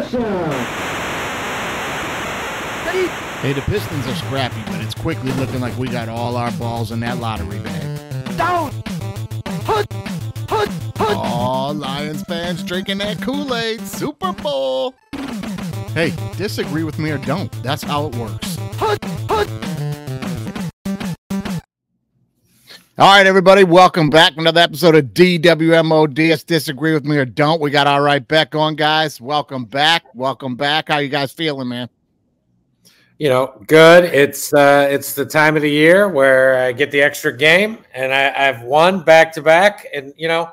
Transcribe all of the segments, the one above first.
Hey, the Pistons are scrappy, but it's quickly looking like we got all our balls in that lottery bag. Down! All Lions fans drinking that Kool-Aid. Super Bowl. Hey, disagree with me or don't. That's how it works. All right, everybody, welcome back to another episode of DWMOD. It's Disagree With Me or Don't. We got All Right Beck on, guys. Welcome back. Welcome back. How you guys feeling, man? You know, good. It's the time of the year where I get the extra game, and I've won back-to-back, and, you know,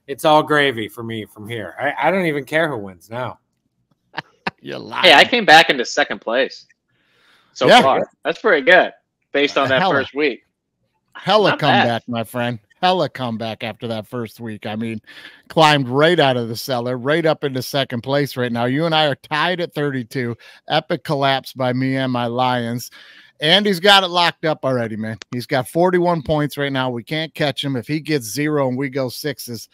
it's all gravy for me from here. I don't even care who wins now. You're lying. Hey, I came back into second place so far. That's pretty good based on that first week. Hella comeback, my friend. Hella comeback after that first week. I mean, climbed right out of the cellar, right up into second place right now. You and I are tied at 32. Epic collapse by me and my Lions. Andy's got it locked up already, man. He's got 41 points right now. We can't catch him. If he gets 0 and we go 6s,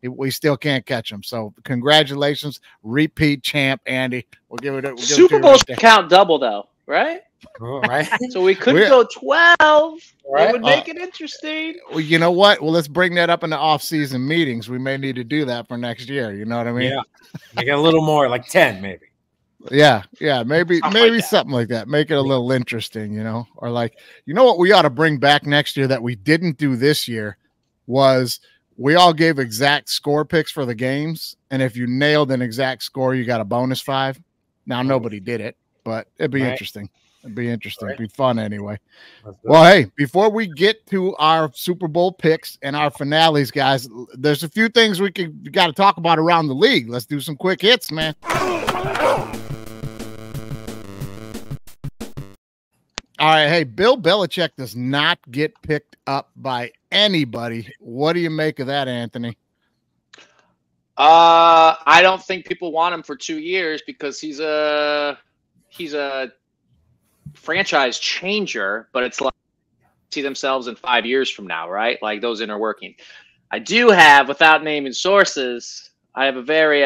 we still can't catch him. So congratulations, repeat champ, Andy. We'll give it. Super Bowl should count double, though, right? All right. So we could go 12. Right? It would make it interesting. Well, you know what? Well, let's bring that up in the off-season meetings. We may need to do that for next year. You know what I mean? Yeah. Make it a little more, like 10 maybe. Yeah, maybe something like that. Make it a little interesting, you know? Or like, you know what we ought to bring back next year that we didn't do this year was we all gave exact score picks for the games, and if you nailed an exact score, you got a bonus 5. Now, nobody did it, but it'd be interesting. It'd be interesting. It'd be fun anyway. Well, hey, before we get to our Super Bowl picks and our finales, guys, there's a few things we got to talk about around the league. Let's do some quick hits, man. All right, hey, Bill Belichick does not get picked up by anybody. What do you make of that, Anthony? I don't think people want him for 2 years because he's a franchise changer, but it's like see themselves in 5 years from now, right? Like those inner working. I do have, without naming sources, I have a very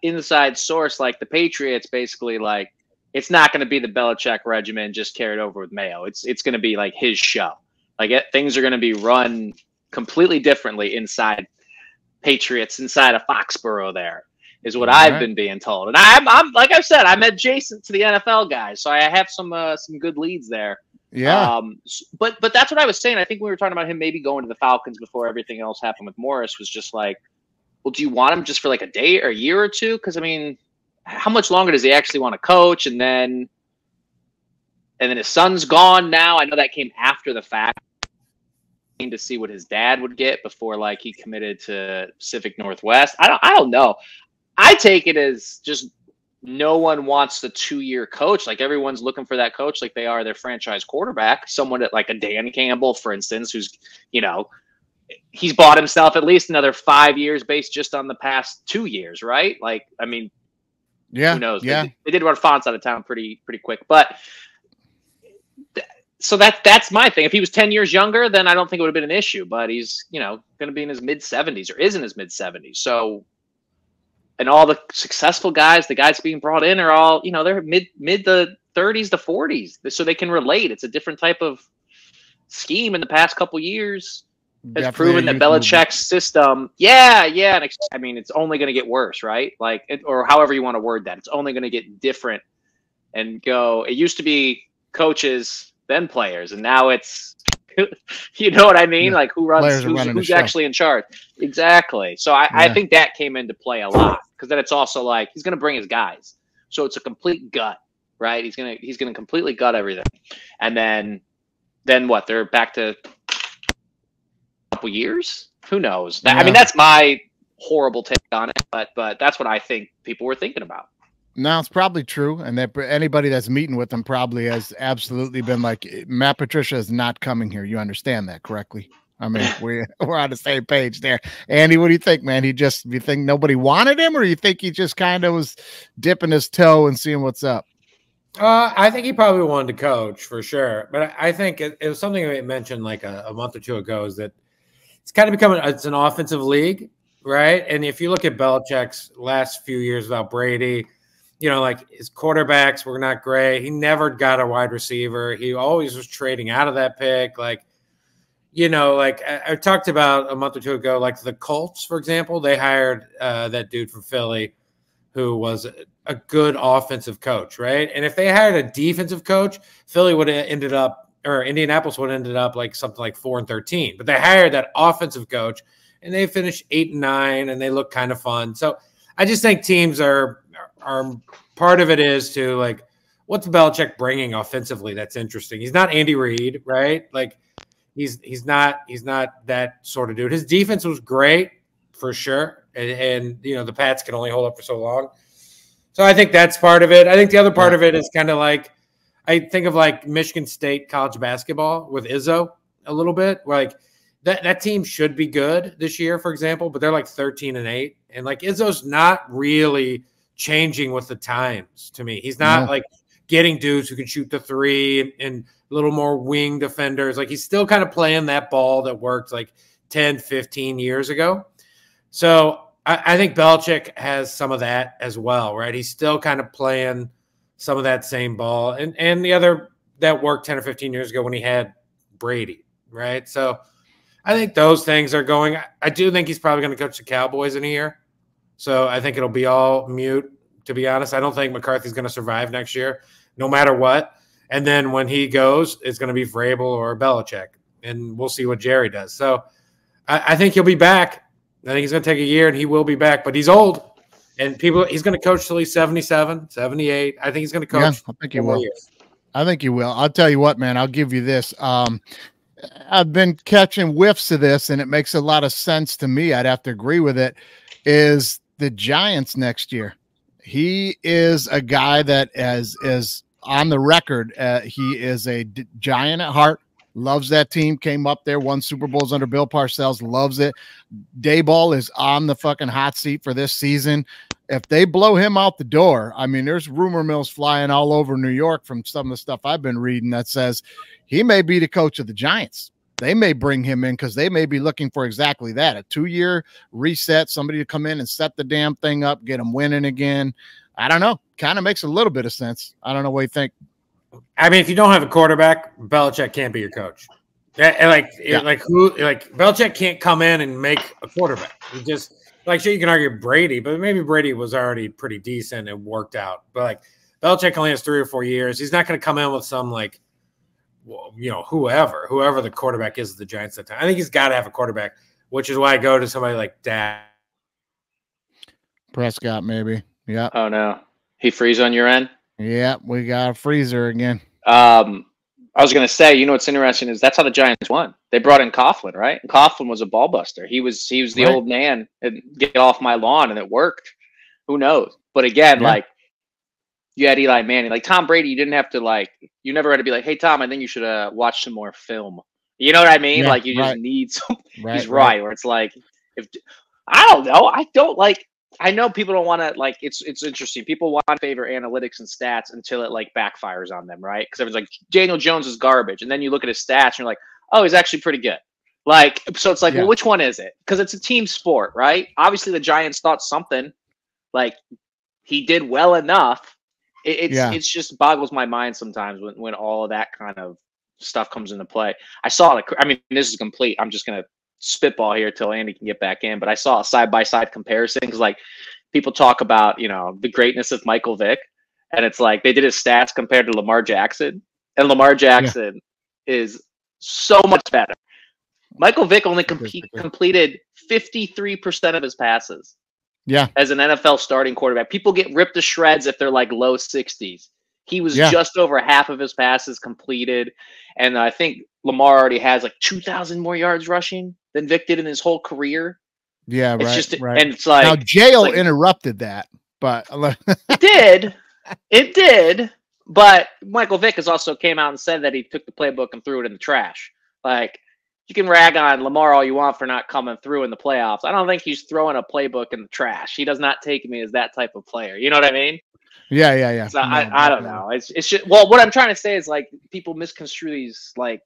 inside source, like the Patriots, basically like it's not going to be the Belichick regimen just carried over with Mayo. It's going to be like his show. Like things are going to be run completely differently inside Patriots, inside of Foxborough. There is what I've been being told, and I'm like I said, I'm adjacent to the NFL guys, so I have some good leads there. Yeah. But that's what I was saying. I think we were talking about him maybe going to the Falcons before everything else happened with Morris. Was just like, well, do you want him just for like a day or a year or two? Because I mean, how much longer does he actually want to coach? And then his son's gone now. I know that came after the fact. To see what his dad would get before like he committed to Pacific Northwest. I don't know. I take it as just no one wants the 2-year coach. Like everyone's looking for that coach like they are their franchise quarterback. Someone like a Dan Campbell, for instance, who's, you know, he's bought himself at least another 5 years based just on the past 2 years, right? Like, I mean, who knows? Yeah. They did run Fonts out of town pretty quick. But so that's my thing. If he was 10 years younger, then I don't think it would have been an issue. But he's, you know, going to be in his mid-70s or is in his mid-70s. So, and all the successful guys, the guys being brought in are all, you know, they're mid the 30s to 40s, so they can relate. It's a different type of scheme in the past couple years. Has proven that Belichick's system, and I mean, it's only going to get worse, right? Like, or however you want to word that, it's only going to get different and go. It used to be coaches, then players, and now it's, you know what I mean? Yeah. Like who runs, who's actually in charge? Exactly. So I think that came into play a lot because then it's also like he's going to bring his guys, so it's a complete gut, right? He's gonna completely gut everything, and then what? They're back to a couple years. Who knows? I mean, that's my horrible take on it, but that's what I think people were thinking about. No, it's probably true, and that anybody that's meeting with them probably has absolutely been like, Matt Patricia is not coming here. You understand that correctly? I mean, we're on the same page there. Andy, what do you think, man? You think nobody wanted him, or you think he just kind of was dipping his toe and seeing what's up? I think he probably wanted to coach for sure, but I think it was something we mentioned like a month or two ago is that it's kind of becoming it's an offensive league, right? And if you look at Belichick's last few years without Brady, you know, like his quarterbacks were not great. He never got a wide receiver. He always was trading out of that pick. Like, you know, like I talked about a month or two ago, like the Colts, for example, they hired that dude from Philly who was a good offensive coach, right? And if they hired a defensive coach, Philly would have ended up, or Indianapolis would have ended up like something like 4-13. But they hired that offensive coach, and they finished 8-9, and they look kind of fun. So I just think teams are part of it is to like, what's Belichick bringing offensively that's interesting? He's not Andy Reid, right? Like he's not that sort of dude. His defense was great for sure. And you know, the Pats can only hold up for so long. So I think that's part of it. I think the other part of it is kind of like, I think of like Michigan State college basketball with Izzo a little bit. Like that team should be good this year, for example, but they're like 13-8. And like Izzo's not really changing with the times to me. He's not like getting dudes who can shoot the three and a little more wing defenders. Like he's still kind of playing that ball that worked like 10, 15 years ago. So I think Belichick has some of that as well, right? He's still kind of playing some of that same ball. And the other that worked 10 or 15 years ago when he had Brady, right? So I think those things are going. I do think he's probably going to coach the Cowboys in a year. So I think it'll be all mute, to be honest. I don't think McCarthy's going to survive next year, no matter what. And then when he goes, it's going to be Vrabel or Belichick. And we'll see what Jerry does. So I think he'll be back. I think he's going to take a year, and he will be back. But he's old, and he's going to coach till he's 77, 78. I think he's going to coach. Yeah, I think he will. Years. I think he will. I'll tell you what, man. I'll give you this. I've been catching whiffs of this, and it makes a lot of sense to me. I'd have to agree with it. Is the Giants next year? He is a guy that is on the record. He is a Giant at heart. Loves that team, came up there, won Super Bowls under Bill Parcells, loves it. Dayball is on the fucking hot seat for this season. If they blow him out the door, I mean, there's rumor mills flying all over New York from some of the stuff I've been reading that says he may be the coach of the Giants. They may bring him in because they may be looking for exactly that, a 2-year reset, somebody to come in and set the damn thing up, get them winning again. I don't know. Kind of makes a little bit of sense. I don't know what you think. I mean, if you don't have a quarterback, Belichick can't be your coach. Like Belichick can't come in and make a quarterback. He just like sure you can argue Brady, but maybe Brady was already pretty decent and worked out. But like Belichick only has 3 or 4 years. He's not going to come in with some like, well, you know, whoever the quarterback is of the Giants at the time. I think he's got to have a quarterback, which is why I go to somebody like Dak Prescott, maybe. Yeah. Oh no, he freeze on your end. Yeah, we got a freezer again. I was going to say, you know, what's interesting is that's how the Giants won. They brought in Coughlin, right? And Coughlin was a ball buster. He was the old man and get off my lawn, and it worked. Who knows? But again, like you had Eli Manning, like Tom Brady. You didn't have to you never had to be like, hey Tom, I think you should watch some more film. You know what I mean? Yeah, like you just need some. He's right. Where it's like, if I don't know, I don't like. I know people don't want to like. It's interesting. People want to favor analytics and stats until it like backfires on them, right? Because everyone's like Daniel Jones is garbage, and then you look at his stats and you're like, oh, he's actually pretty good. Like, so it's like, well, which one is it? Because it's a team sport, right? Obviously, the Giants thought something like he did well enough. It's just boggles my mind sometimes when all of that kind of stuff comes into play. I saw it. I mean, this is complete. I'm just gonna spitball here till Andy can get back in, but I saw a side-by-side comparison because like people talk about, you know, the greatness of Michael Vick, and it's like they did his stats compared to Lamar Jackson, and Lamar Jackson is so much better. Michael Vick only completed 53% of his passes as an NFL starting quarterback. People get ripped to shreds if they're like low 60s. He was just over half of his passes completed, and I think Lamar already has like 2,000 more yards rushing than Vic did in his whole career. Yeah, it's right. And it's like now jail interrupted that, but it did. But Michael Vick has also came out and said that he took the playbook and threw it in the trash. Like you can rag on Lamar all you want for not coming through in the playoffs. I don't think he's throwing a playbook in the trash. He does not take me as that type of player. You know what I mean? Yeah. So I don't know. It's just, well, what I'm trying to say is like people misconstrue these like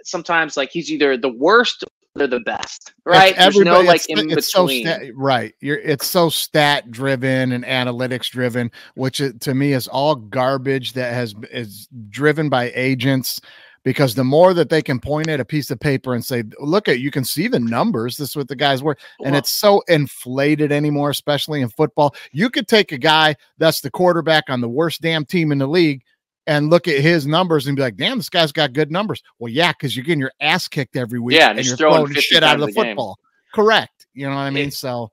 sometimes like he's either the worst they're the best, right? There's no like in between. So right. It's so stat driven and analytics driven, which to me is all garbage that is driven by agents. Because the more that they can point at a piece of paper and say, look at, you can see the numbers. This is what the guys were. And it's so inflated anymore, especially in football. You could take a guy that's the quarterback on the worst damn team in the league and look at his numbers and be like, damn, this guy's got good numbers. Well, yeah, because you're getting your ass kicked every week. Yeah, and you're throwing shit out of the football. Correct. You know what I mean? So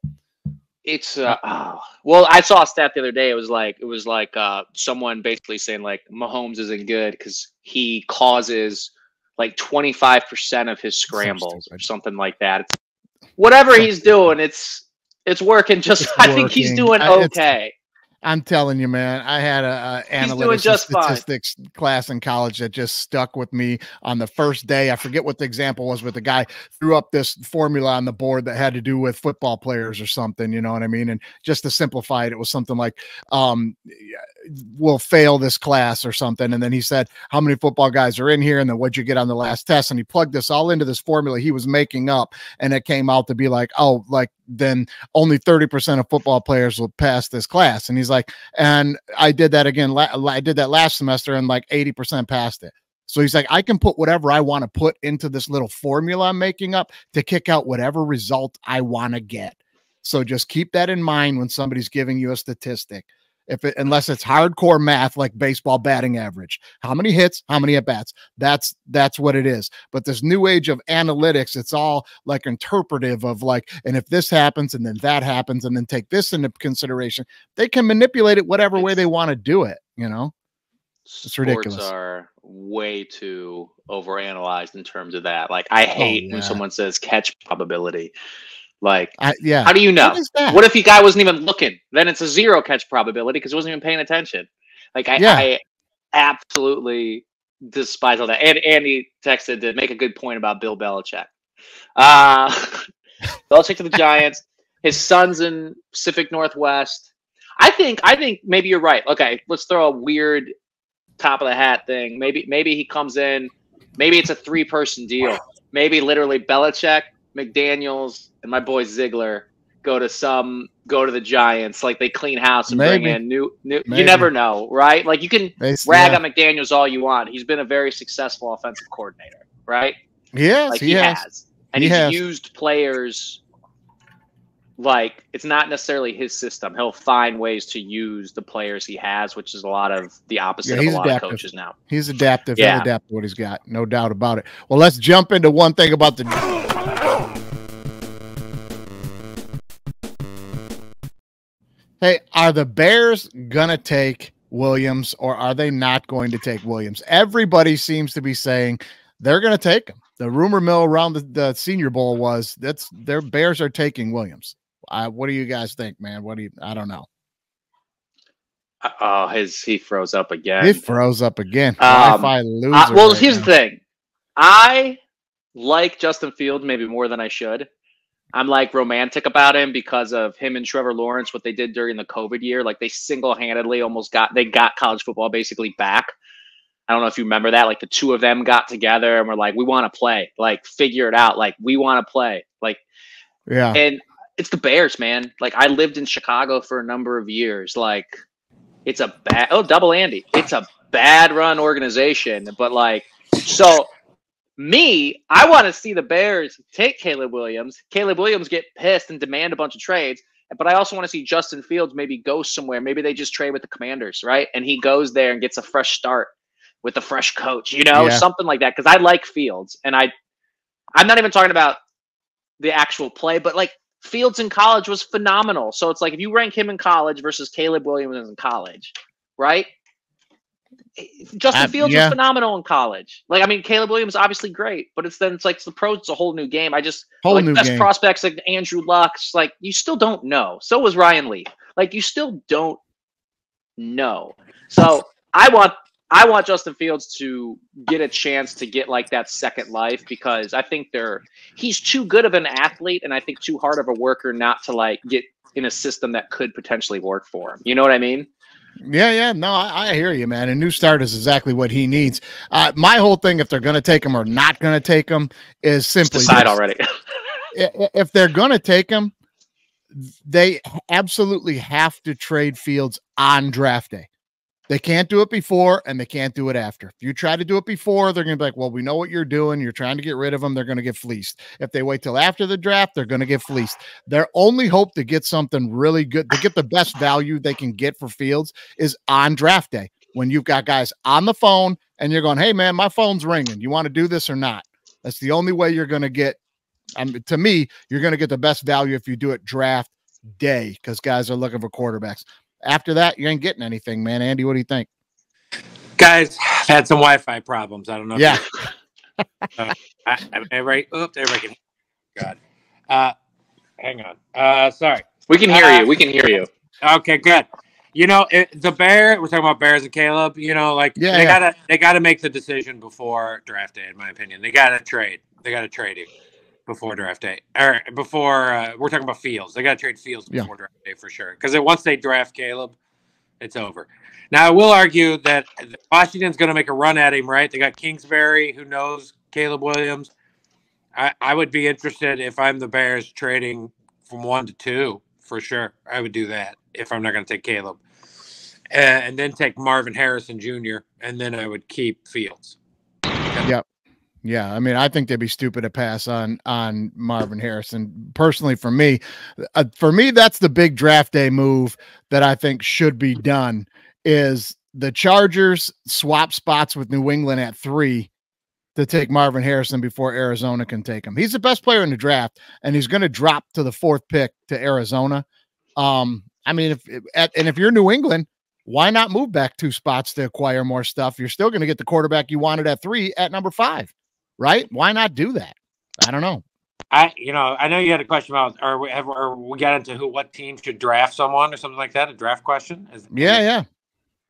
it's well, I saw a stat the other day. It was like someone basically saying like Mahomes isn't good because he causes like 25% of his scrambles or something like that. It's, whatever he's doing, it's working just. I think he's doing okay. I'm telling you, man, I had a analytics and statistics class in college that just stuck with me on the first day. I forget what the example was, but the guy threw up this formula on the board that had to do with football players or something, you know what I mean? And just to simplify it, it was something like, we'll fail this class or something. And then he said, how many football guys are in here? And then what'd you get on the last test? And he plugged this all into this formula he was making up. And it came out to be like, oh, like then only 30% of football players will pass this class. And he's like, and I did that again. I did that last semester and like 80% passed it. So he's like, I can put whatever I want to put into this little formula I'm making up to kick out whatever result I want to get. So just keep that in mind when somebody's giving you a statistic. Unless it's hardcore math like baseball batting average, how many hits, how many at bats, that's what it is. But this new age of analytics, it's all like interpretive of like, and if this happens and then that happens and then take this into consideration, they can manipulate it whatever way they want to do it. You know, it's ridiculous. Sports are way too overanalyzed in terms of that. Like I hate when someone says catch probability. Like, yeah. How do you know? What if the guy wasn't even looking? Then it's a 0 catch probability because he wasn't even paying attention. Like, I absolutely despise all that. And Andy texted to make a good point about Bill Belichick. Belichick to the Giants. His son's in Pacific Northwest. I think maybe you're right. Okay, let's throw a weird top of the hat thing. Maybe he comes in. Maybe it's a 3-person deal. Maybe literally Belichick, McDaniels, and my boy Ziegler go to the Giants. Like they clean house and bring in new. You never know, right? Like you can rag on McDaniels all you want. He's been a very successful offensive coordinator, right? Yes, like he has. And he's used players. Like it's not necessarily his system. He'll find ways to use the players he has, which is a lot of the opposite of a lot of coaches now. He's adaptive. He'll adapt to what he's got. No doubt about it. Well, let's jump into one thing about the. Hey, are the Bears going to take Williams or are they not going to take Williams? Everybody seems to be saying they're going to take him. The rumor mill around the Senior Bowl was their Bears are taking Williams. What do you guys think, man? I don't know. Oh, he froze up again. He froze up again. Wi-Fi loser. Well, here's the thing. I like Justin Fields maybe more than I should. I'm like romantic about him because of him and Trevor Lawrence, what they did during the COVID year. Like they single-handedly got college football basically back. I don't know if you remember that. Like the two of them got together and were like, we want to play. Like figure it out. Like we want to play. Like, yeah. And it's the Bears, man. Like I lived in Chicago for a number of years. Like it's a double Andy. It's a bad run organization. But like, so I want to see the Bears take Caleb Williams. Caleb Williams get pissed and demand a bunch of trades. But I also want to see Justin Fields maybe go somewhere. Maybe they just trade with the Commanders, right? And he goes there and gets a fresh start with a fresh coach, something like that. Because I like Fields. And I'm not even talking about the actual play, but like Fields in college was phenomenal. So it's like if you rank him in college versus Caleb Williams in college, right? Justin Fields was phenomenal in college. Like, I mean, Caleb Williams obviously great, but it's the pros. It's a whole new game. Best prospects like Andrew Luck. It's like you still don't know. So was Ryan Lee. Like you still don't know. So I want Justin Fields to get a chance to get like that second life because I think he's too good of an athlete and I think too hard of a worker not to like get in a system that could potentially work for him. You know what I mean? Yeah. No, I hear you, man. A new start is exactly what he needs. My whole thing, if they're going to take him or not going to take him, is simply Just decide this. already. If they're going to take him, they absolutely have to trade Fields on draft day. They can't do it before and they can't do it after. If you try to do it before, they're going to be like, well, we know what you're doing. You're trying to get rid of them. They're going to get fleeced. If they wait till after the draft, they're going to get fleeced. Their only hope to get something really good, to get the best value they can get for Fields, is on draft day, when you've got guys on the phone and you're going, hey, man, my phone's ringing. You want to do this or not? That's the only way you're going to get, to me, you're going to get the best value if you do it draft day, because guys are looking for quarterbacks. After that, you ain't getting anything, man. Andy, what do you think? Guys, I've had some Wi-Fi problems. I don't know. Yeah. Right. Oops, everybody can. God. Hang on. Sorry. We can hear you. We can hear you. Okay, good. You know, the Bear. We're talking about Bears and Caleb. You know, like they gotta make the decision before draft day. In my opinion, they gotta trade. They gotta trade you before draft day, or before we're talking about Fields. They got to trade Fields before draft day for sure. Because once they draft Caleb, it's over. Now, I will argue that Washington's going to make a run at him, right? They got Kingsbury, who knows Caleb Williams. I would be interested, if I'm the Bears, trading from 1 to 2 for sure. I would do that if I'm not going to take Caleb, and then take Marvin Harrison Jr. and then I would keep Fields. Okay. Yep. Yeah, I mean, I think they'd be stupid to pass on Marvin Harrison. Personally, for me, that's the big draft day move that I think should be done. Is the Chargers swap spots with New England at 3 to take Marvin Harrison before Arizona can take him. He's the best player in the draft, and he's going to drop to the 4th pick to Arizona. I mean, if you're New England, why not move back 2 spots to acquire more stuff? You're still going to get the quarterback you wanted at 3 at number 5. Right? Why not do that? I don't know. I know you had a question about, or we got into what team should draft someone or something like that. A draft question. Yeah.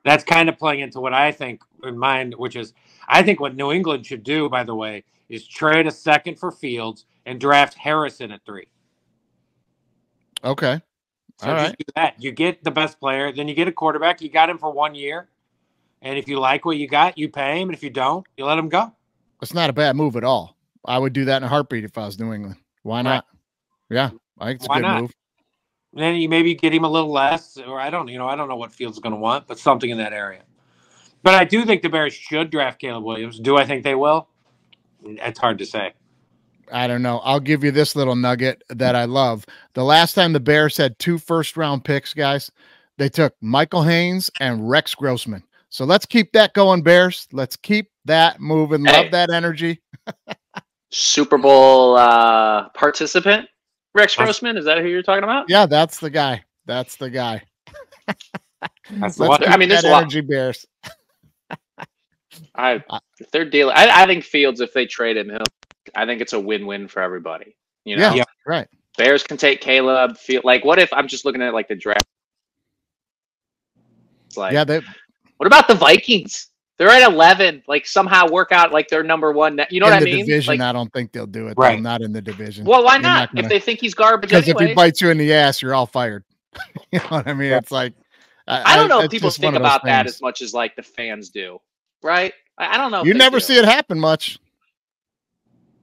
That's kind of playing into what I think in mind, which is, I think what New England should do, by the way, is trade a second for Fields and draft Harrison at 3. Okay. So just do that. You get the best player, then you get a quarterback. You got him for 1 year, and if you like what you got, you pay him, and if you don't, you let him go. It's not a bad move at all. I would do that in a heartbeat if I was New England. Why not? Right. Yeah, I think it's a good move. And then you maybe get him a little less, or I don't know what Fields is going to want, but something in that area. But I do think the Bears should draft Caleb Williams. Do I think they will? It's hard to say. I don't know. I'll give you this little nugget that I love. The last time the Bears had 2 first-round picks, guys, they took Michael Haynes and Rex Grossman. So let's keep that going, Bears. Let's keep that moving. Love that energy. Super Bowl participant, Rex Grossman. Is that who you're talking about? Yeah, that's the guy. That's the guy. I mean, this energy, Bears. If they're dealing, I think Fields, if they trade him, I think it's a win-win for everybody. You know, yeah, right. Bears can take Caleb. Like, what if I'm just looking at like the draft? It's like, what about the Vikings? They're at 11. Like, somehow work out like they're number 1. You know what I mean? Division, like, I don't think they'll do it. Right. They're not in the division. Well, why not? If they think he's garbage, because if he bites you in the ass, you're all fired. You know what I mean? It's like I don't know if people think about that as much as like the fans do, right? I don't know. You never see it happen much.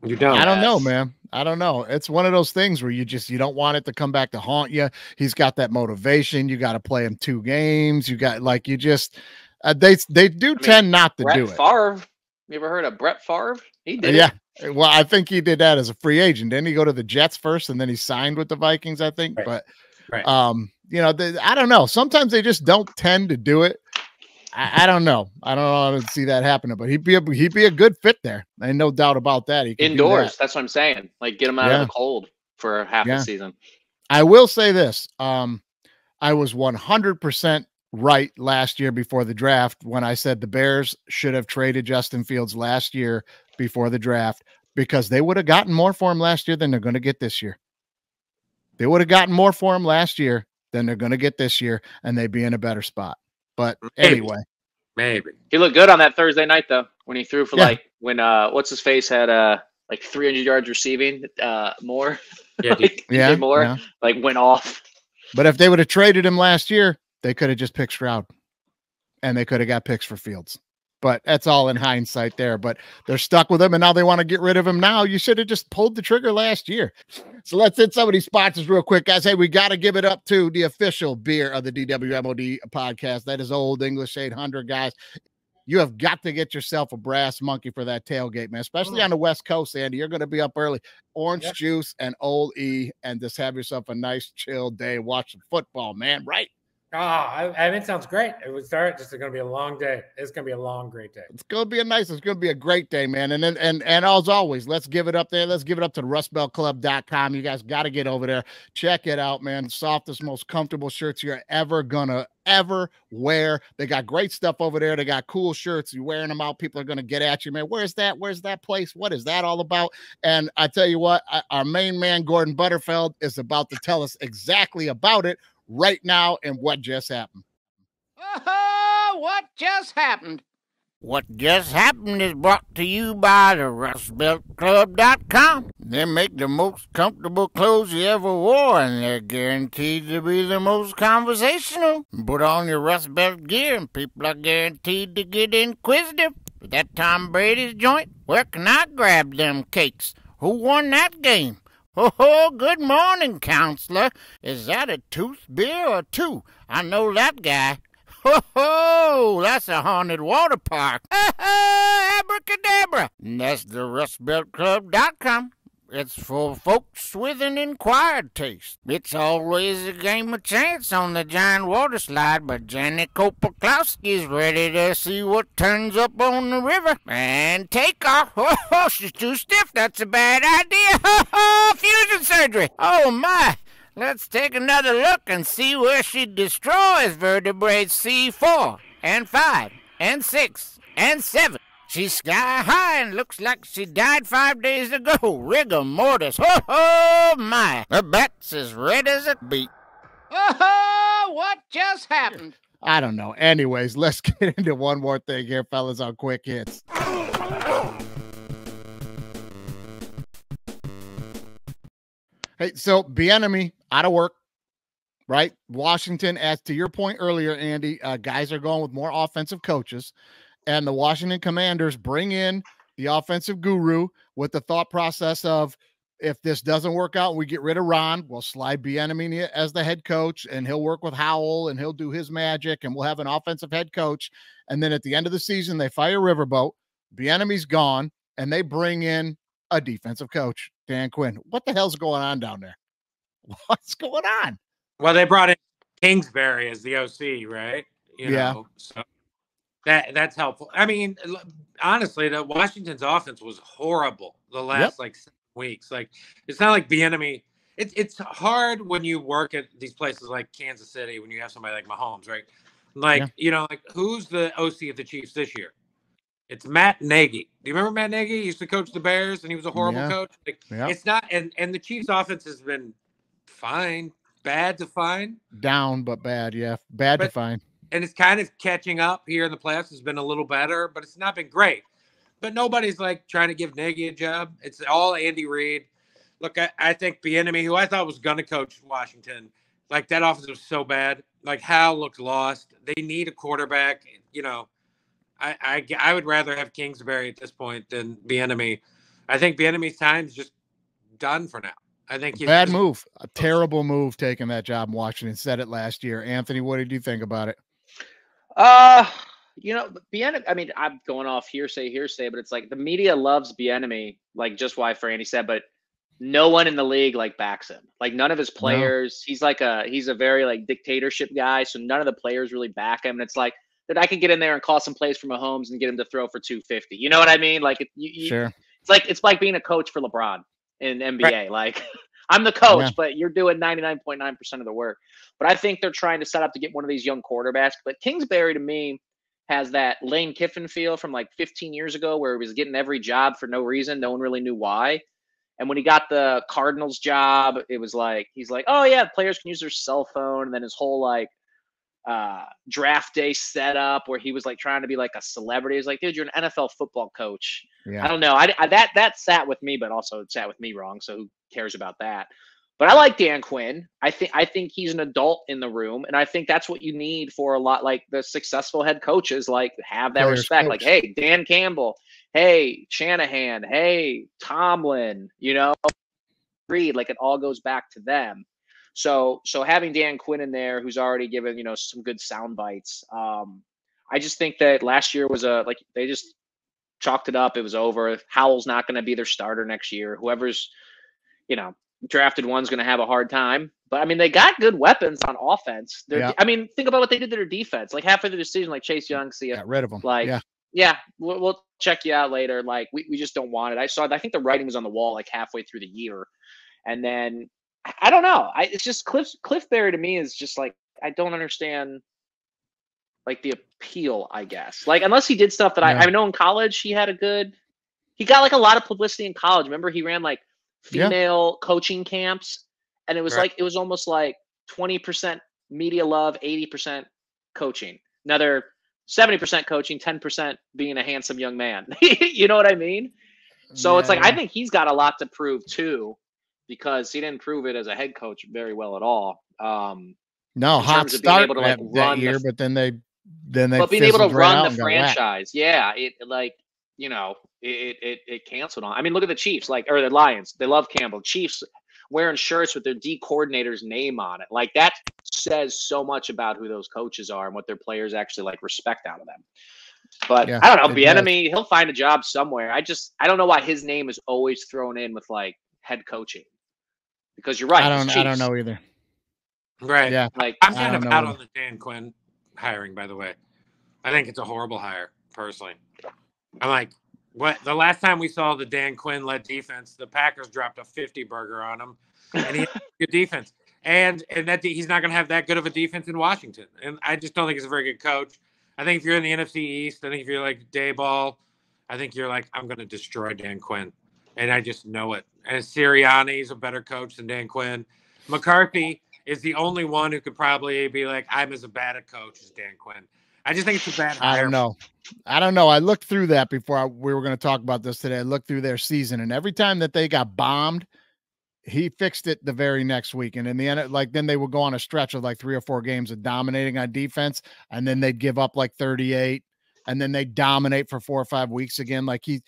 You don't. I don't know, man. I don't know. It's one of those things where you don't want it to come back to haunt you. He's got that motivation. You got to play him 2 games. You got they tend not to do it. Favre. You ever heard of Brett Favre? He did. Yeah. Well, I think he did that as a free agent. Didn't he go to the Jets first and then he signed with the Vikings, I think. Right. But right. I don't know. Sometimes they just don't tend to do it. I don't know. I don't know how to see that happening, but he'd be a good fit there. Ain't no doubt about that. He indoors. That's what I'm saying. Like, get him out of the cold for half the season. I will say this. I was 100% right last year before the draft when I said the Bears should have traded Justin Fields last year before the draft, because they would have gotten more for him last year than they're going to get this year. They would have gotten more for him last year than they're going to get this year, and they'd be in a better spot. But anyway, maybe he looked good on that Thursday night though, when he threw for when what's his face had like 300 yards receiving more. Yeah, like went off. But if they would have traded him last year, they could have just picked Stroud. and they could have got picks for Fields. But that's all in hindsight there. But they're stuck with him, and now they want to get rid of him now. You should have just pulled the trigger last year. So let's hit some of these sponsors real quick, guys. Hey, we got to give it up to the official beer of the DWMOD podcast. That is Old English 800, guys. You have got to get yourself a brass monkey for that tailgate, man, especially on the West Coast, Andy. You're going to be up early. Orange juice and Old E, and just have yourself a nice, chill day watching football, man, right? Oh, I mean, it sounds great. It would start. Just going to be a long day. It's going to be a long, great day. It's going to be it's going to be a great day, man. And then, and as always, let's give it up there. Let's give it up to the rustbeltclub.com. You guys got to get over there. Check it out, man. Softest, most comfortable shirts you're ever wear. They got great stuff over there. They got cool shirts. You're wearing them out. People are going to get at you, man. Where's that place? What is that all about? And I tell you what, our main man, Gordon Butterfeld, is about to tell us exactly about it right now and what just happened. What just happened? What just happened is brought to you by the rustbeltclub.com. They make the most comfortable clothes you ever wore, and they're guaranteed to be the most conversational. Put on your Rust Belt gear, and people are guaranteed to get inquisitive. Is that Tom Brady's joint? Where can I grab them cakes? Who won that game? Oh, good morning, counselor. Is that a tooth beer or two? I know that guy. Ho, that's a haunted water park. Abracadabra. And that's the rustbeltclub.com. It's for folks with an inquired taste. It's always a game of chance on the giant water slide, but Janet Kopoklowski's ready to see what turns up on the river. And take off. Oh, she's too stiff. That's a bad idea. Fusion surgery. Oh, my. Let's take another look and see where she destroys vertebrae C4 and 5 and 6 and 7. She's sky high and looks like she died 5 days ago. Rigor mortis. Oh, my. Her back's as red as a beet. What just happened? I don't know. Anyways, let's get into one more thing here, fellas, on Quick Hits. Hey, so Bieniemy out of work, right? Washington, as to your point earlier, Andy, guys are going with more offensive coaches, and the Washington Commanders bring in the offensive guru with the thought process of, if this doesn't work out, we get rid of Ron, we'll slide Bieniemy as the head coach, and he'll work with Howell, and he'll do his magic, and we'll have an offensive head coach. And then at the end of the season, they fire Riverboat, Bieniemy's gone, and they bring in a defensive coach, Dan Quinn. What the hell's going on down there? What's going on? Well, they brought in Kingsbury as the OC, right? You know, so that's helpful. I mean, honestly, the Washington's offense was horrible the last 7 weeks. Like, it's not like Bieniemy. It's hard when you work at these places like Kansas City when you have somebody like Mahomes, right? Like, you know, like, who's the OC of the Chiefs this year? It's Matt Nagy. Do you remember Matt Nagy? He used to coach the Bears, and he was a horrible coach. Like, it's not, and the Chiefs' offense has been fine, bad to fine, down but bad, bad to fine, and it's kind of catching up here in the playoffs. It's been a little better, but it's not been great. But nobody's like trying to give Nagy a job. It's all Andy Reid. Look, I think Bieniemy, who I thought was going to coach Washington, like, that offense was so bad. Like, Hal looked lost. They need a quarterback. You know, I would rather have Kingsbury at this point than Bieniemy. I think Bieniemy's time's just done for now. I think he's bad move, a terrible move taking that job in Washington. Said it last year. Anthony, what did you think about it? You know, Bieniemy, I mean, I'm going off hearsay, but it's like the media loves Bieniemy, like, just why Franny said, but no one in the league like backs him. Like, none of his players. No. He's a very like dictatorship guy, so none of the players really back him. And it's like that I could get in there and call some plays for Mahomes and get him to throw for 250. You know what I mean? Like, sure. It's like being a coach for LeBron in NBA. Right. Like, I'm the coach, but you're doing 99.9% of the work. But I think they're trying to set up to get one of these young quarterbacks. But Kingsbury, to me, has that Lane Kiffin feel from like 15 years ago, where he was getting every job for no reason. No one really knew why. And when he got the Cardinals job, it was like, he's like, oh yeah, players can use their cell phone. And then his whole like draft day setup where he was like trying to be like a celebrity. He's like, dude, you're an NFL football coach. Yeah. I don't know. That sat with me, but also it sat with me wrong. So who cares about that? But I like Dan Quinn. I think he's an adult in the room, and I think that's what you need for a lot. Like the successful head coaches, like have that Players respect. coach. Like, hey, Dan Campbell, hey Shanahan, hey Tomlin, Reed. Like it all goes back to them. So having Dan Quinn in there, who's already given some good sound bites. I just think that last year was they just chalked it up. It was over. Howell's not going to be their starter next year. Whoever's drafted one's going to have a hard time. But I mean, they got good weapons on offense. I mean, think about what they did to their defense. Like halfway through the season, like Chase Young, see ya. Got rid of them. Like, we'll check you out later. Like we just don't want it. I think the writing was on the wall like halfway through the year, and then I don't know. It's just Cliff Barry to me is just like I don't understand like the appeal. I guess like unless he did stuff that I know in college he got like a lot of publicity in college. Remember he ran like female coaching camps, and it was like it was almost like 20% media love, 80% coaching, another 70% coaching, 10% being a handsome young man. You know what I mean? So it's like I think he's got a lot to prove too, because he didn't prove it as a head coach very well at all. No, hot start that year, but then they being able to run the franchise, it canceled on. I mean, look at the Chiefs, or the Lions. They love Campbell. Chiefs wearing shirts with their D coordinator's name on it. Like that says so much about who those coaches are and what their players actually like respect out of them. But I don't know, Bieniemy, he'll find a job somewhere. I don't know why his name is always thrown in with like head coaching. Because you're right. I don't know either. Right. Yeah. Like I'm kind of out on the Dan Quinn hiring, by the way. I think it's a horrible hire, personally. I'm like, what? The last time we saw the Dan Quinn led defense, the Packers dropped a 50 burger on him, and he had good defense. And that he's not going to have that good of a defense in Washington. And I just don't think he's a very good coach. I think if you're in the NFC East, I think if you're like Dayball, I think you're like, I'm going to destroy Dan Quinn. And I just know it. And Sirianni is a better coach than Dan Quinn. McCarthy is the only one who could probably be like, I'm as bad a coach as Dan Quinn. I just think it's a bad hire. I don't know. I looked through that before we were going to talk about this today. I looked through their season, and every time that they got bombed, he fixed it the very next week. And in the end, like then they would go on a stretch of like 3 or 4 games of dominating on defense, and then they'd give up like 38, and then they dominate for 4 or 5 weeks again. Like he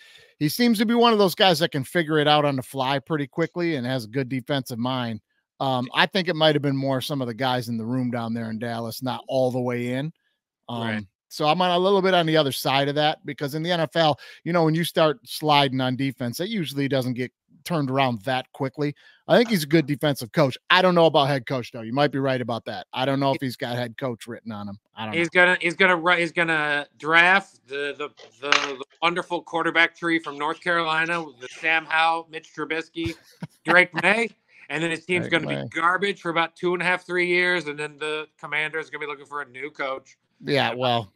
seems to be one of those guys that can figure it out on the fly pretty quickly and has a good defensive mind. I think it might have been more some of the guys in the room down there in Dallas, not all the way in. Right. So I'm on a little bit on the other side of that, because in the NFL, when you start sliding on defense, it usually doesn't get turned around that quickly. I think he's a good defensive coach. I don't know about head coach though. You might be right about that. I don't know if he's got head coach written on him. I don't know. He's gonna draft the wonderful quarterback tree from North Carolina with the Sam Howell, Mitch Trubisky, Drake May. And then his team's going to be garbage for about 2.5, 3 years. And then the Commander is going to be looking for a new coach. Yeah. Well,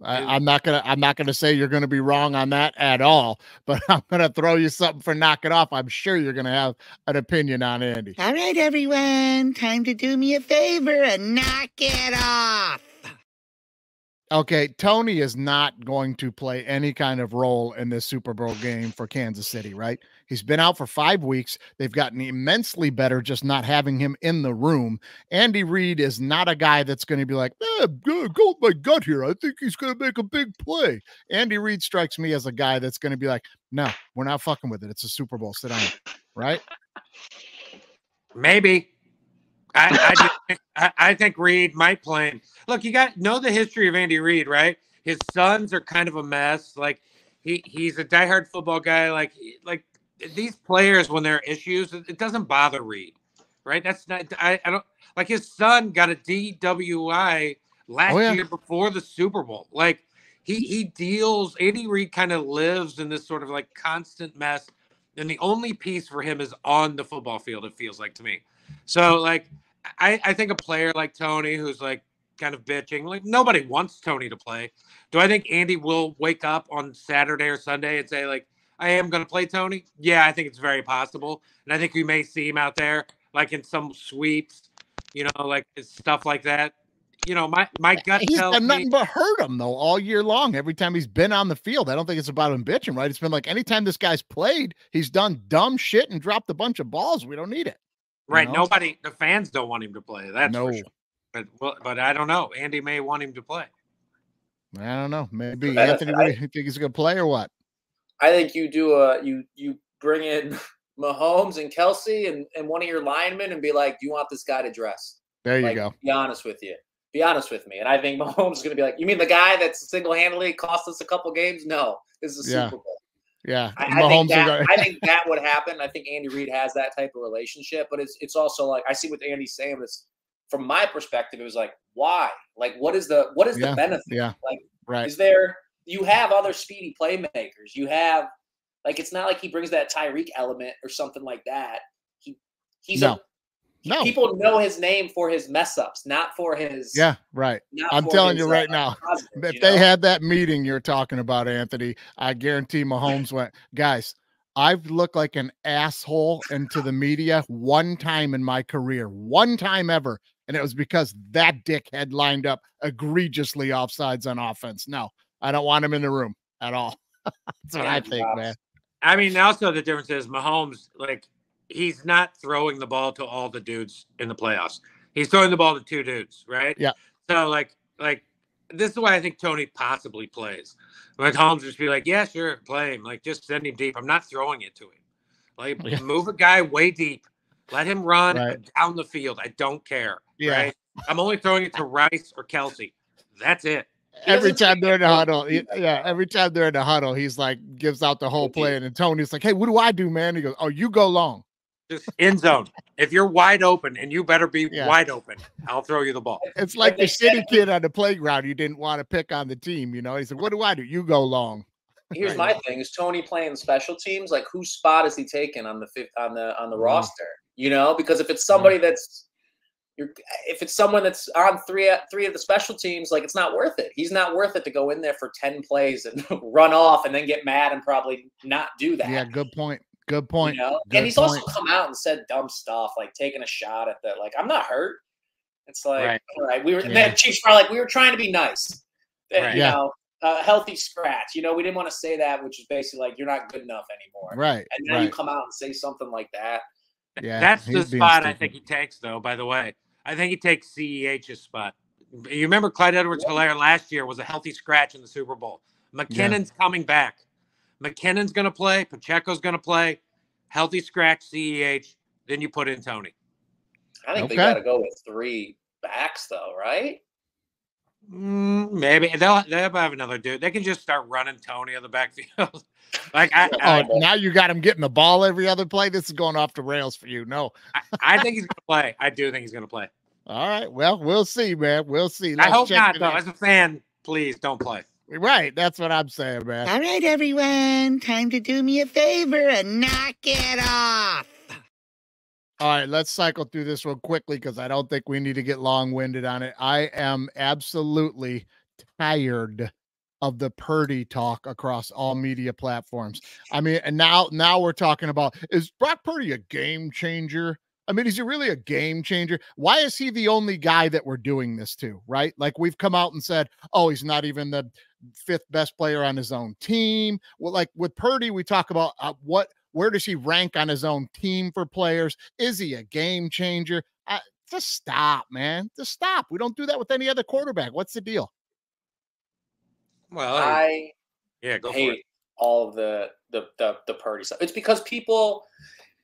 I'm not going to say you're going to be wrong on that at all, but I'm going to throw you something for knock it off. I'm sure you're going to have an opinion on Andy. All right, everyone, time to do me a favor and knock it off. Okay, Tony is not going to play any kind of role in this Super Bowl game for Kansas City, right? He's been out for 5 weeks. They've gotten immensely better just not having him in the room. Andy Reid is not a guy that's going to be like, go with my gut here. I think he's going to make a big play. Andy Reid strikes me as a guy that's going to be like, no, we're not fucking with it. It's a Super Bowl. Sit down, right? Maybe. I think Reid might play him. Look, you got know the history of Andy Reid, right? His sons are kind of a mess. Like he's a diehard football guy. Like these players, when there are issues, it doesn't bother Reid, right? That's not. I don't like his son got a DWI last year before the Super Bowl. Like he deals. Andy Reid kind of lives in this sort of like constant mess, and the only peace for him is on the football field. It feels like to me. So like. I think a player like Tony, who's like kind of bitching, like nobody wants Tony to play. Do I think Andy will wake up on Saturday or Sunday and say like, I am going to play Tony? Yeah, I think it's very possible. And I think we may see him out there like in some sweeps, like stuff like that. My gut he's tells done me nothing but hurt him though all year long. Every time he's been on the field, I don't think it's about him bitching, right? It's been like anytime this guy's played, he's done dumb shit and dropped a bunch of balls. We don't need it. Right. You know? Nobody, the fans don't want him to play. That's for sure. But I don't know. Andy may want him to play. I don't know. Maybe Anthony. What do you think he's going to play or what? I think you do you bring in Mahomes and Kelsey and one of your linemen and be like, do you want this guy to dress? There you go. Be honest with you. Be honest with me. And I think Mahomes is going to be like, you mean the guy that's single-handedly cost us a couple games? No, this is a Super Bowl. Yeah. I think that would happen. I think Andy Reid has that type of relationship, but it's also like, I see what Andy's saying, but it's, from my perspective, it was like, why? Like, what is the benefit? Yeah. Like, right. Is there, you have other speedy playmakers. You have, like, it's not like he brings that Tyreek element or something like that. People know his name for his mess ups, not for his. Yeah, right. I'm telling you right now, if they had that meeting you're talking about, Anthony, I guarantee Mahomes went, guys, I've looked like an asshole into the media one time in my career, one time ever. And it was because that dick had lined up egregiously offsides on offense. No, I don't want him in the room at all. That's what I think, man. I mean, also the difference is Mahomes, like, he's not throwing the ball to all the dudes in the playoffs. He's throwing the ball to 2 dudes, right? Yeah. So, like this is why I think Tony possibly plays. Like, Mahomes just be like, yeah, sure, play him. Like, just send him deep. I'm not throwing it to him. Like, move a guy way deep. Let him run down the field. I don't care. Yeah. Right? I'm only throwing it to Rice or Kelsey. That's it. Every time they're in the huddle, every time they're in the huddle, he's like, gives out the whole play, and then Tony's like, hey, what do I do, man? He goes, oh, you go long. Just end zone. If you're wide open, and you better be wide open, I'll throw you the ball. It's like the shitty kid on the playground you didn't want to pick on the team. You know, he said, what do I do? You go long. Here's my thing: is Tony playing special teams? Like, whose spot is he taking on the roster? You know, because if it's somebody if it's someone that's on three of the special teams, like, it's not worth it. He's not worth it to go in there for 10 plays and run off and then get mad and probably not do that. Yeah, good point. Good point. You know? And he's also come out and said dumb stuff, like taking a shot at that. Like, I'm not hurt. It's like, all right, we were. And then Chiefs are like, we were trying to be nice. You know, healthy scratch. You know, we didn't want to say that, which is basically like, you're not good enough anymore. Right. And then you come out and say something like that. Yeah, that's the spot I think he takes, though. By the way, I think he takes CEH's spot. You remember Clyde Edwards-Helaire last year was a healthy scratch in the Super Bowl. McKinnon's coming back. McKinnon's going to play. Pacheco's going to play. Healthy scratch, CEH. Then you put in Tony. I think they got to go with 3 backs, though, right? Maybe they'll have another dude. They can just start running Tony on the backfield. Like, now you got him getting the ball every other play. This is going off the rails for you. No, I think he's going to play. I do think he's going to play. All right. Well, we'll see, man. We'll see. I hope not, though. As a fan, please don't play. Right. That's what I'm saying, man. All right, everyone. Time to do me a favor and knock it off. All right, let's cycle through this real quickly because I don't think we need to get long-winded on it. I am absolutely tired of the Purdy talk across all media platforms. I mean, and now we're talking about, is Brock Purdy a game changer? I mean, is he really a game changer? Why is he the only guy that we're doing this to, right? Like, we've come out and said, oh, he's not even the 5th best player on his own team. Well, like with Purdy, we talk about where does he rank on his own team for players? Is he a game changer? Just stop, man. Just stop. We don't do that with any other quarterback. What's the deal? Well, I go hate all of the Purdy stuff. It's because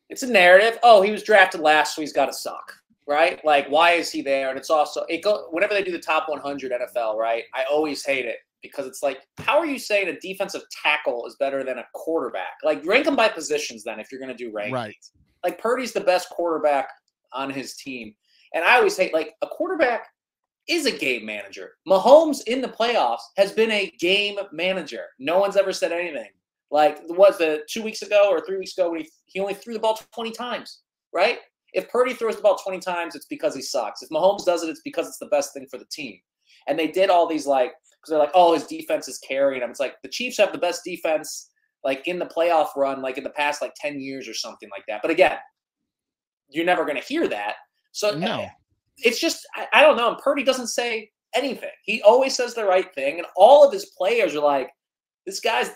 it's a narrative. Oh, he was drafted last, so he's got to suck, right? Like, why is he there? And it's also whenever they do the top 100 NFL, right? I always hate it because it's like, how are you saying a defensive tackle is better than a quarterback? Like, rank them by positions then if you're going to do rankings. Right. Like, Purdy's the best quarterback on his team, and I always hate, like, a quarterback is a game manager. Mahomes in the playoffs has been a game manager. No one's ever said anything. Like, was it 2 weeks ago or 3 weeks ago when he only threw the ball 20 times, right? If Purdy throws the ball 20 times, it's because he sucks. If Mahomes does it, it's because it's the best thing for the team. And they did all these, like, because they're like, oh, his defense is carrying him. It's like the Chiefs have the best defense, like, in the playoff run, like, in the past, like, 10 years or something like that. But again, you're never going to hear that. So no. It's just, I don't know. And Purdy doesn't say anything. He always says the right thing. And all of his players are like, this guy's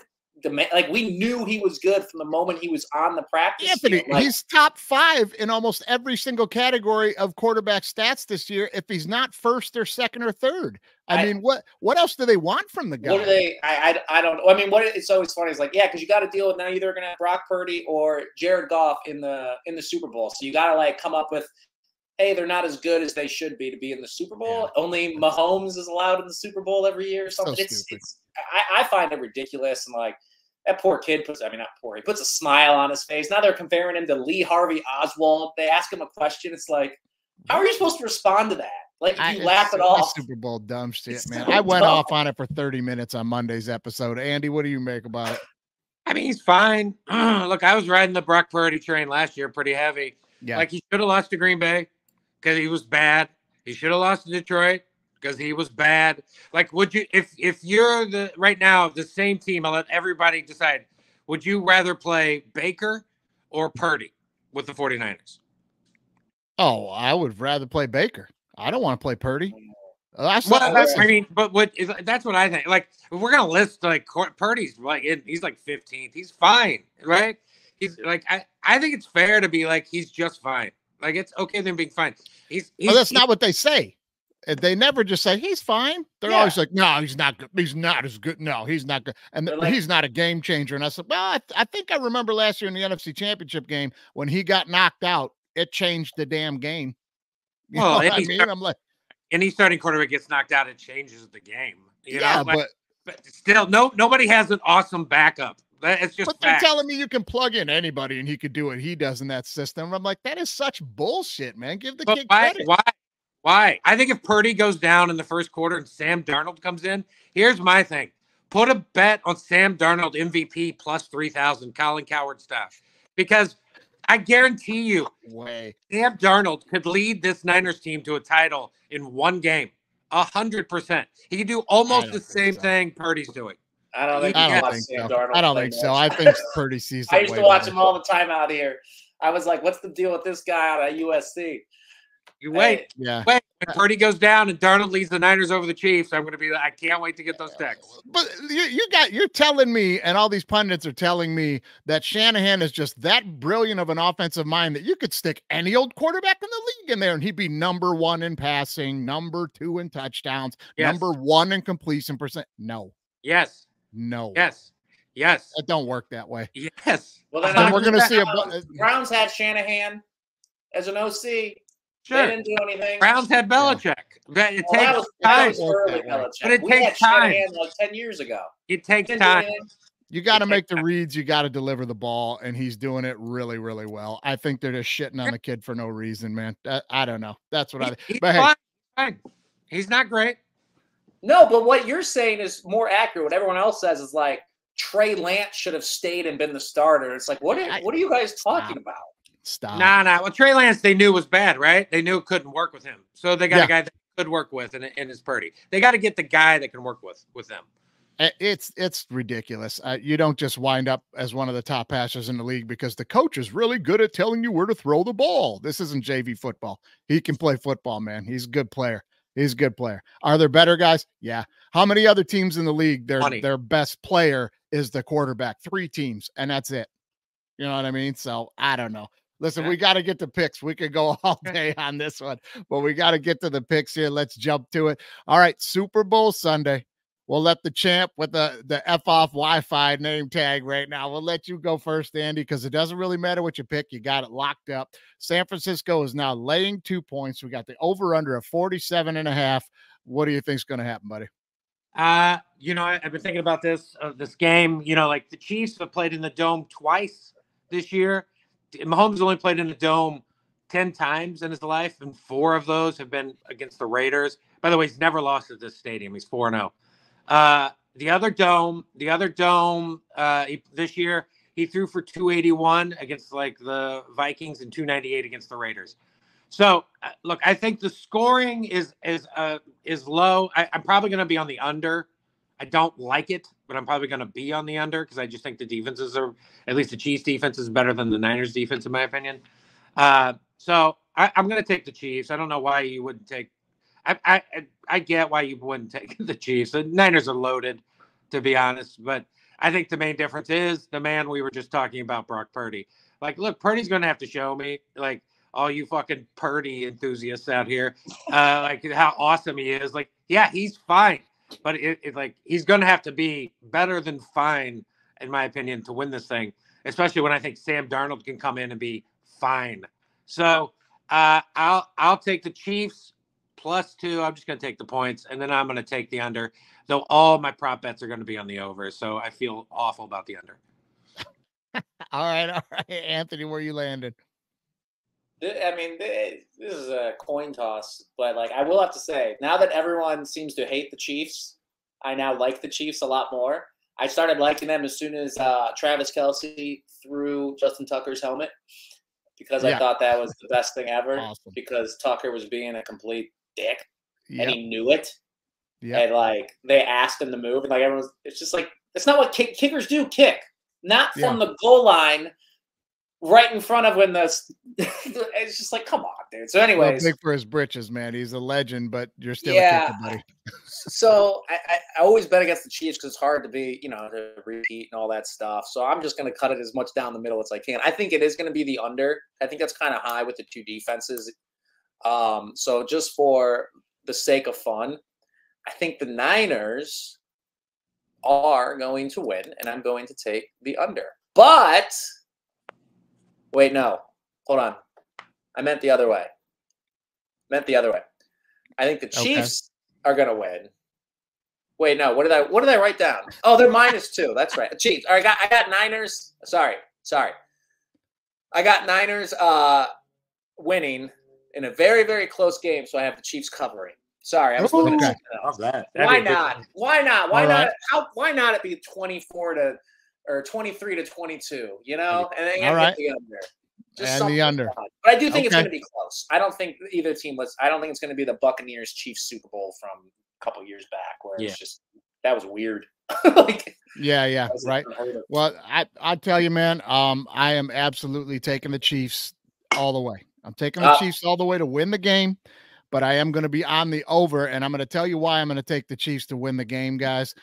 like we knew he was good from the moment he was on the practice Anthony, field. Like, he's top 5 in almost every single category of quarterback stats this year. If he's not first or second or third, I mean, what else do they want from the guy? What do they? I don't know. I mean, it's always funny. It's like, yeah, because you got to deal with now either going to have Brock Purdy or Jared Goff in the Super Bowl. So you got to like come up with, hey, they're not as good as they should be to be in the Super Bowl. Yeah. Only Mahomes is allowed in the Super Bowl every year or something. So I find it ridiculous. And like that poor kid not poor. He puts a smile on his face. Now they're comparing him to Lee Harvey Oswald. They ask him a question. It's like, how are you supposed to respond to that? Like, if you laugh it off. Super Bowl dumb shit, man. I went off on it for 30 minutes on Monday's episode. Andy, what do you make about it? I mean, he's fine. Look, I was riding the Brock Purdy train last year pretty heavy. Yeah. Like, he should have lost to Green Bay because he was bad. He should have lost to Detroit because he was bad. Like, would you, if you're right now the same team, I'll let everybody decide, would you rather play Baker or Purdy with the 49ers? Oh, I would rather play Baker. I don't want to play Purdy. That's what I think. Like, if we're gonna list like Purdy's like he's like 15th. He's fine, right? He's like I think it's fair to be like he's just fine. Like it's okay them being fine. That's not what they say. They never just say he's fine. They're always like, no, he's not good. He's not as good. No, he's not good. And he's not a game changer. And I said, well, I think I remember last year in the NFC Championship game when he got knocked out, it changed the damn game. You know what I mean? I'm like, any starting quarterback gets knocked out, it changes the game. You know? Like, but still, nobody has an awesome backup. It's just. But they're telling me you can plug in anybody and he could do what he does in that system. I'm like, that is such bullshit, man. Give the kid credit. Why? I think if Purdy goes down in the first quarter and Sam Darnold comes in, here's my thing: put a bet on Sam Darnold MVP plus 3,000, Colin Cowherd stuff, because I guarantee you, Sam Darnold could lead this Niners team to a title in one game, 100%. He could do almost the same thing Purdy's doing. I don't think so. I don't think so. I think Purdy sees it. I used to watch him all the time out here. I was like, what's the deal with this guy out of USC? You wait. Wait. When Purdy goes down and Darnold leads the Niners over the Chiefs, I'm going to be like, I can't wait to get those texts. But you're telling me, and all these pundits are telling me that Shanahan is just that brilliant of an offensive mind that you could stick any old quarterback in the league in there and he'd be number 1 in passing, number 2 in touchdowns, number 1 in completion percent. No. Yes. No. Yes. Yes. It don't work that way. Yes. Well, then we're going to see Browns had Shanahan as an OC. Sure. They didn't do anything. Browns had Belichick. It takes time. That was early Belichick. But it takes time. Like 10 years ago. It takes time. You got to make the reads. You got to deliver the ball, and he's doing it really, really well. I think they're just shitting on the kid for no reason, man. I don't know. That's what I think. He's but fine. He's not great. No, but what you're saying is more accurate. What everyone else says is like Trey Lance should have stayed and been the starter. It's like, what are you guys talking about? Stop. Nah. Well, Trey Lance, they knew was bad, right? They knew it couldn't work with him. So they got a guy that could work with, and it's Purdy. They got to get the guy that can work with them. It's ridiculous. You don't just wind up as one of the top passers in the league because the coach is really good at telling you where to throw the ball. This isn't JV football. He can play football, man. He's a good player. Are there better guys? Yeah. How many other teams in the league, their best player is the quarterback? 3 teams, and that's it. You know what I mean? So I don't know. Listen, we got to get to picks. We could go all day on this one, but we got to get to the picks here. Let's jump to it. All right, Super Bowl Sunday. We'll let the champ with the F-off Wi-Fi name tag right now. We'll let you go first, Andy, because it doesn't really matter what you pick. You got it locked up. San Francisco is now laying 2 points. We got the over-under of 47.5. What do you think is going to happen, buddy? I've been thinking about this game. Like the Chiefs have played in the Dome twice this year. Mahomes only played in the Dome 10 times in his life, and 4 of those have been against the Raiders. By the way, he's never lost at this stadium. He's 4-0. The other dome, this year, he threw for 281 against like the Vikings and 298 against the Raiders. So look, I think the scoring is low. I'm probably going to be on the under. I don't like it, but I'm probably going to be on the under because I just think the defenses are, at least the Chiefs defense is better than the Niners defense in my opinion. So I'm going to take the Chiefs. I don't know why you wouldn't take. I get why you wouldn't take the Chiefs. The Niners are loaded, to be honest, but I think the main difference is the man we were just talking about, Brock Purdy. Like, look, Purdy's going to have to show me, like, all you fucking Purdy enthusiasts out here, like how awesome he is. Like, yeah, he's fine, but like he's going to have to be better than fine, in my opinion, to win this thing. Especially when I think Sam Darnold can come in and be fine. So I'll take the Chiefs +2. I'm just going to take the points, and then I'm going to take the under. Though all my prop bets are going to be on the over, so I feel awful about the under. All right, Anthony, where you landed? I mean, this is a coin toss, but like I will have to say, now that everyone seems to hate the Chiefs, I now like the Chiefs a lot more. I started liking them as soon as Travis Kelce threw Justin Tucker's helmet because I thought that was the best thing ever. Awesome. Because Tucker was being a complete dick, and he knew it. And like they asked him to move, and like everyone's, it's just like it's not what kickers do. Kick, not from the goal line. Right in front of when it's just like, come on, dude. So anyways. Big for his britches, man. He's a legend, but you're still a kicker, buddy. So I always bet against the Chiefs because it's hard to be, to repeat and all that stuff. So I'm just going to cut it as much down the middle as I can. I think it is going to be the under. I think that's kind of high with the two defenses. So just for the sake of fun, I think the Niners are going to win, and I'm going to take the under. But wait, no. Hold on. I meant the other way. I think the Chiefs are going to win. Wait, no. What did I write down? Oh, they're -2. That's right. Chiefs. All right, I got Niners. Sorry. I got Niners winning in a very, very close game, so I have the Chiefs covering. Sorry, I was looking at that. Why not? Why not it be 23-22, and then the under. Just the under. Fun. But I do think it's going to be close. I don't think either team I don't think it's going to be the Buccaneers Chiefs Super Bowl from a couple years back where it's just that was weird. Right. Well, I tell you, man, I am absolutely taking the Chiefs all the way. I'm taking the Chiefs all the way to win the game, but I am going to be on the over, and I'm going to tell you why I'm going to take the Chiefs to win the game, guys.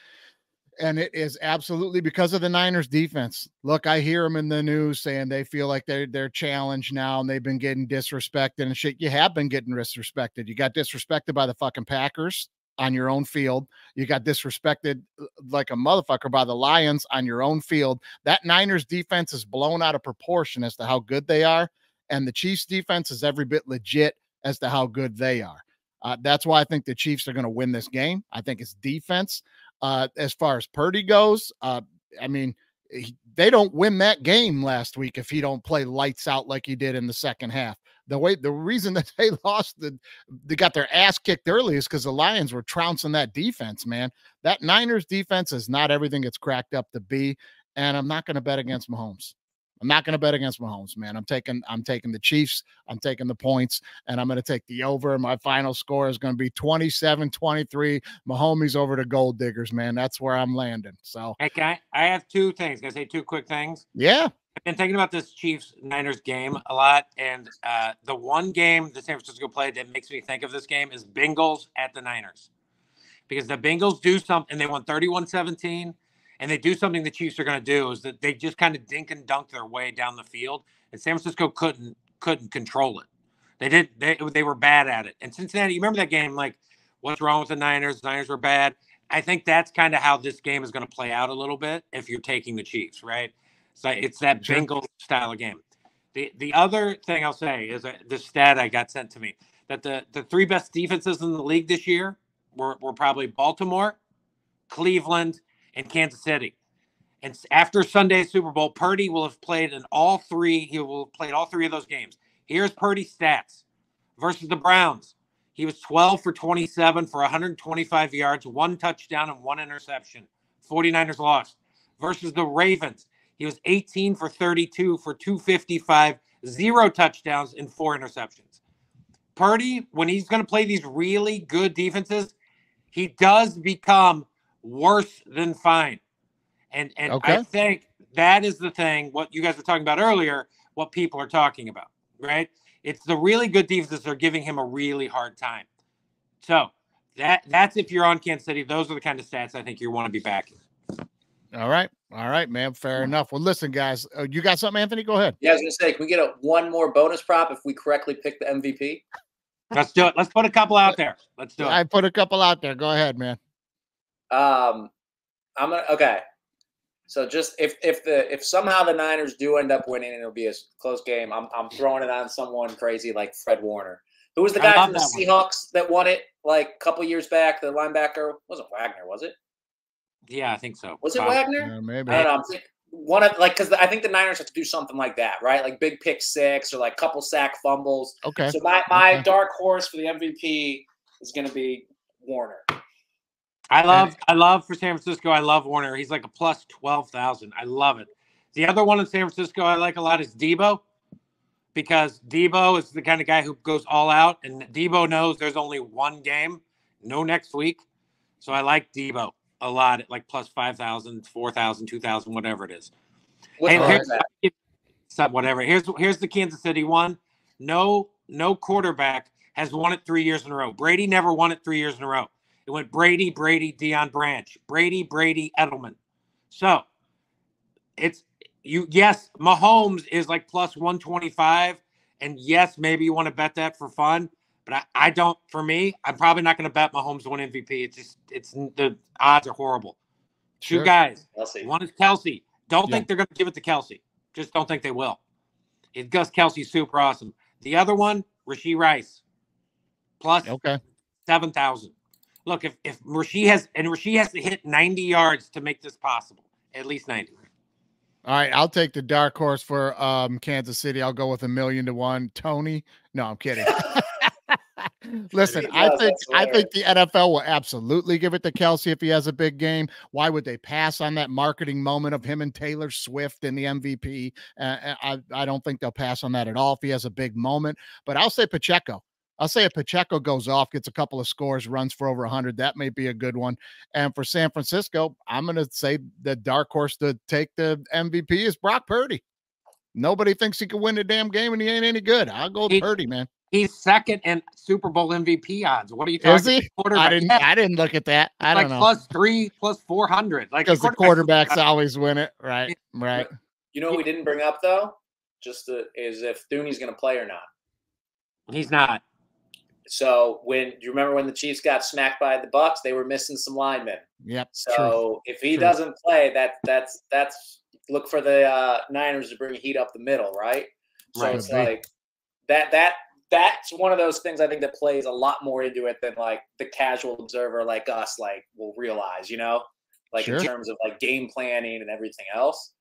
And it is absolutely because of the Niners defense. Look, I hear them in the news saying they feel like they're challenged now and they've been getting disrespected and shit. You have been getting disrespected. You got disrespected by the fucking Packers on your own field. You got disrespected like a motherfucker by the Lions on your own field. That Niners defense is blown out of proportion as to how good they are. And the Chiefs defense is every bit legit as to how good they are. That's why I think the Chiefs are going to win this game. I think it's defense. As far as Purdy goes, I mean, they don't win that game last week if he don't play lights out like he did in the second half. The reason that they lost, they got their ass kicked early is because the Lions were trouncing that defense, man. That Niners defense is not everything it's cracked up to be, and I'm not going to bet against Mahomes. I'm not going to bet against Mahomes, man. I'm taking the Chiefs. I'm taking the points, and I'm going to take the over. My final score is going to be 27-23. Mahomes over to Gold Diggers, man. That's where I'm landing. So, hey, I have two things. Can I say two quick things? Yeah. I've been thinking about this Chiefs-Niners game a lot, and the one game the San Francisco played that makes me think of this game is Bengals at the Niners. Because the Bengals do something, and they won 31-17. And they do something the Chiefs are going to do is that they just kind of dink and dunk their way down the field, and San Francisco couldn't control it. They were bad at it. And Cincinnati, you remember that game? Like, what's wrong with the Niners? The Niners were bad. I think that's kind of how this game is going to play out a little bit if you're taking the Chiefs, right? So it's that Bengals style of game. The other thing I'll say is the stat I got sent to me that the three best defenses in the league this year were probably Baltimore, Cleveland, and Kansas City. And after Sunday's Super Bowl, Purdy will have played in all three. He will have played all three of those games. Here's Purdy's stats. Versus the Browns, he was 12 for 27 for 125 yards, 1 touchdown, and 1 interception. 49ers lost. Versus the Ravens, he was 18 for 32 for 255, 0 touchdowns, and 4 interceptions. Purdy, when he's going to play these really good defenses, he does become worse than fine. And I think that is the thing, what you guys were talking about earlier, what people are talking about, right? It's the really good defenses that are giving him a really hard time. So that's if you're on Kansas City, those are the kind of stats I think you want to be backing. All right, man. Fair enough. Well, listen, guys, you got something, Anthony? Go ahead. Yeah, I was gonna say, can we get one more bonus prop if we correctly pick the MVP? Let's do it. Let's put a couple out there. Let's do it. I put a couple out there. Go ahead, man. Okay. So just if somehow the Niners do end up winning and it'll be a close game, I'm throwing it on someone crazy like Fred Warner. Who was the guy from the Seahawks that won it like a couple years back? The linebacker wasn't Wagner, was it? Yeah, I think so. Was it Wagner? Maybe. I don't know. One of because I think the Niners have to do something like that, right? Like big pick six or like couple sack fumbles. Okay. So my dark horse for the MVP is going to be Warner. I love for San Francisco. I love Warner. He's like a plus 12,000. I love it. The other one in San Francisco I like a lot is Debo, because Debo is the kind of guy who goes all out, and Debo knows there's only one game, no next week. So I like Debo a lot at like plus 5,000, 4,000, 2,000, whatever it is. Whatever. Here's the Kansas City one. No quarterback has won it 3 years in a row. Brady never won it 3 years in a row. It went Brady, Deion Branch, Brady, Edelman. So yes, Mahomes is like plus 125. And yes, maybe you want to bet that for fun. But I don't, for me, I'm probably not going to bet Mahomes to win MVP. It's the odds are horrible. Two guys. Kelsey. One is Kelsey. Don't think they're going to give it to Kelsey. Just don't think they will. Gus Kelsey's super awesome. The other one, Rashee Rice. Plus 7,000. Look, if Rashee has to hit 90 yards to make this possible, at least 90. All right, I'll take the dark horse for Kansas City. I'll go with 1,000,000 to 1. Tony. No, I'm kidding. Listen, I think the NFL will absolutely give it to Kelsey if he has a big game. Why would they pass on that marketing moment of him and Taylor Swift in the MVP? I don't think they'll pass on that at all if he has a big moment. But I'll say Pacheco. I'll say if Pacheco goes off, gets a couple of scores, runs for over 100, that may be a good one. And for San Francisco, I'm going to say the dark horse to take the MVP is Brock Purdy. Nobody thinks he can win the damn game, and he ain't any good. I'll go with Purdy, man. He's second in Super Bowl MVP odds. What are you talking about? I didn't look at that. I don't know. Plus 3, plus 400. Like because the quarterbacks always win it. Right. You know what we didn't bring up, though? Is if Thuney's going to play or not. He's not. So do you remember when the Chiefs got smacked by the Bucs? They were missing some linemen. Yep. So if he doesn't play, that's look for the Niners to bring heat up the middle, right? So it's like that's one of those things I think that plays a lot more into it than like the casual observer like us will realize, in terms of like game planning and everything else.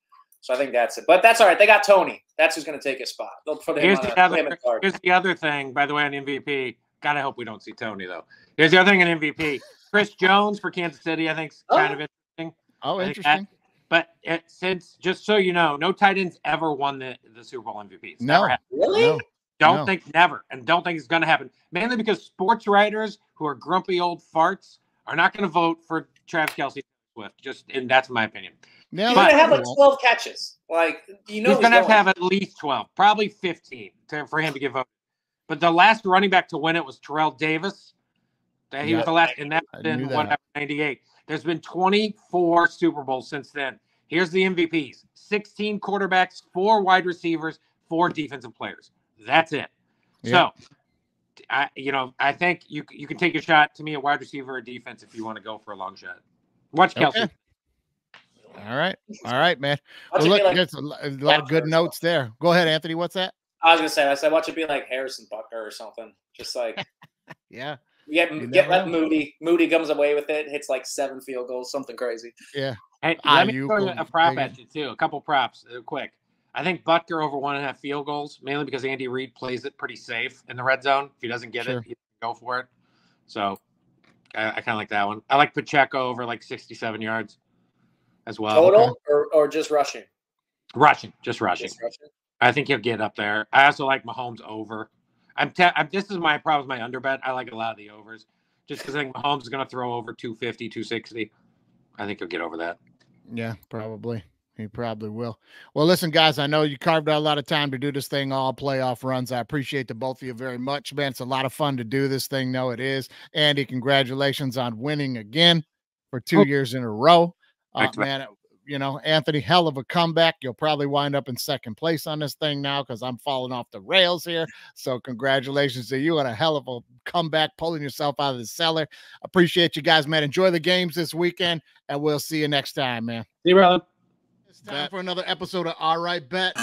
So I think that's it. But that's all right. They got Tony. That's who's going to take his spot. They'll put him here's the other thing, by the way, on MVP. God, I hope we don't see Tony, though. Here's the other thing in MVP. Chris Jones for Kansas City, I think, is kind of interesting. Oh, interesting. Since, just so you know, no tight ends ever won the Super Bowl MVP. It's never happened. Really? Don't think never, and don't think it's going to happen. Mainly because sports writers who are grumpy old farts are not going to vote for Travis Kelce Swift. And that's my opinion. Yeah, he's going to have like 12 catches. He's going to have at least 12, probably 15 for him to get voted. But the last running back to win it was Terrell Davis. He was the last, and that's been 98. There's been 24 Super Bowls since then. Here's the MVPs: 16 quarterbacks, 4 wide receivers, 4 defensive players. That's it. Yep. So, I think you can take a shot to me at wide receiver or defense if you want to go for a long shot. Watch Kelsey. All right, man. Well, look, there's a lot of good notes there. Go ahead, Anthony. What's that? I was gonna say, watch it be like Harrison Butker or something. Just like, get let Moody. Moody comes away with it, hits like 7 field goals, something crazy. Yeah. Hey, let me throw a prop at you too. A couple props, quick. I think Butker over 1.5 field goals, mainly because Andy Reid plays it pretty safe in the red zone. If he doesn't get it, he can go for it. So I kind of like that one. I like Pacheco over like 67 yards as well. Total or just rushing? Rushing. I think he'll get up there. I also like Mahomes over. This is my problem with my underbet. I like a lot of the overs just because I think Mahomes is going to throw over 250, 260. I think he'll get over that. Yeah, probably. He probably will. Well, listen, guys, I know you carved out a lot of time to do this thing, all playoff runs. I appreciate the both of you very much, man. It's a lot of fun to do this thing. No, it is. Andy, congratulations on winning again for 2 years in a row. Man, you know, Anthony, hell of a comeback. You'll probably wind up in second place on this thing now because I'm falling off the rails here. So congratulations to you on a hell of a comeback, pulling yourself out of the cellar. Appreciate you guys, man. Enjoy the games this weekend, and we'll see you next time, man. See you, brother. It's time for another episode of All Right Bet.